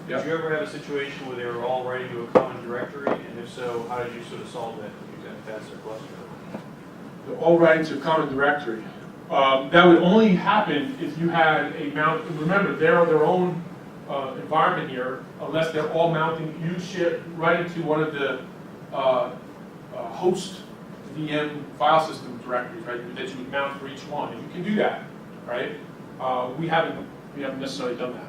Did you ever have a situation where they were all writing to a common directory, and if so, how did you sort of solve that? You got a faster cluster. They're all writing to a common directory. That would only happen if you had a mount. Remember, they're their own environment here, unless they're all mounting. You ship right into one of the host VM file system directories, right? That you would mount for each one, and you can do that, right? We haven't necessarily done that.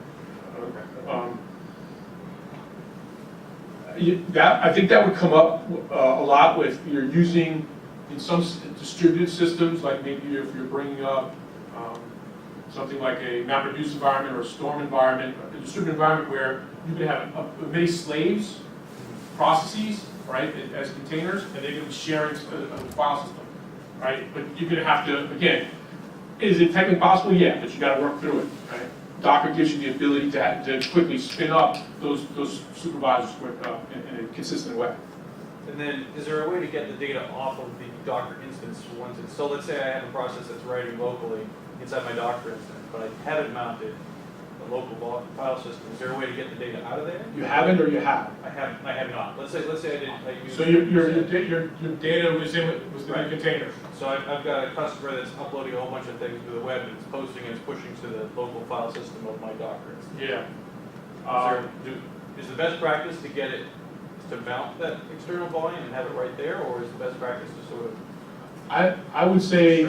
I think that would come up a lot with you're using in some distributed systems, like maybe if you're bringing up something like a MapReduce environment or a Storm environment, a distributed environment where you can have many slaves, processes, right, as containers, and they're going to be sharing a file system, right? But you're going to have to, again, is it technically possible? Yeah, but you got to work through it, right? Docker gives you the ability to quickly spin up those supervisors in a consistent way. And then, is there a way to get the data off of the Docker instance once it's, so let's say I have a process that's writing locally inside my Docker instance, but I haven't mounted a local file system. Is there a way to get the data out of there? You haven't or you have? I have not. Let's say I didn't. I used So your data was in the container. So I've got a customer that's uploading a whole bunch of things to the web, and it's posting and it's pushing to the local file system of my Docker instance. Yeah. Is the best practice to get it to mount that external volume and have it right there, or is the best practice to sort of? I would say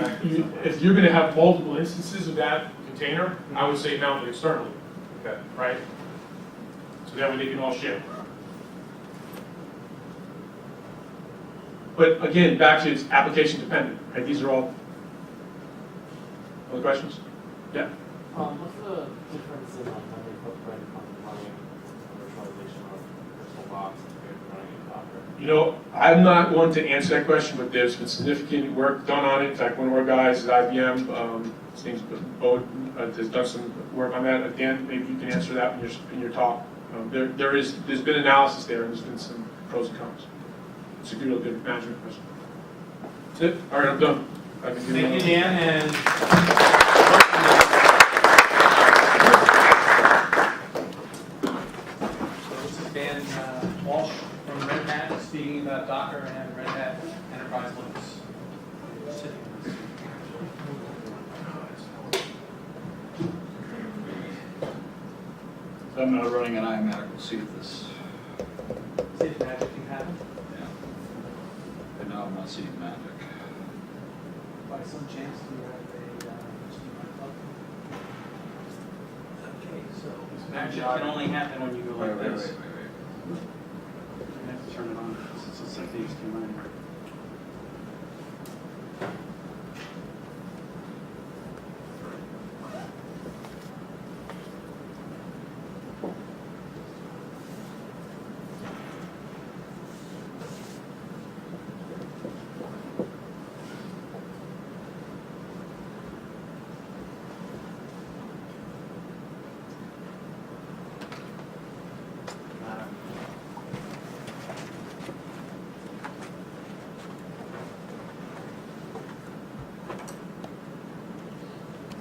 if you're going to have multiple instances of that container, I would say mount it externally. Okay. Right? So that way they can all share. But again, back to it's application dependent. Right? These are all other questions? Yeah. What's the difference in like memory footprint on running virtualization of virtual box compared to running in Docker? You know, I'm not one to answer that question, but there's been significant work done on it. In fact, one of our guys at IBM, his name's Bo, has done some work on that. Again, maybe you can answer that in your talk. There's been analysis there, and there's been some pros and cons. It's a good management question. That's it. All right, I'm done. Thank you, Dan, and So this is Dan Walsh from Red Hat speaking about Docker and Red Hat Enterprise Linux. I'm not running an iMac. We'll see if this. See if magic can happen. Yeah. But no, I'm not seeing magic. By some chance, do you have a HDMI plug? Okay, so magic can only happen when you go like this. Wait. You have to turn it on. It's a HDMI.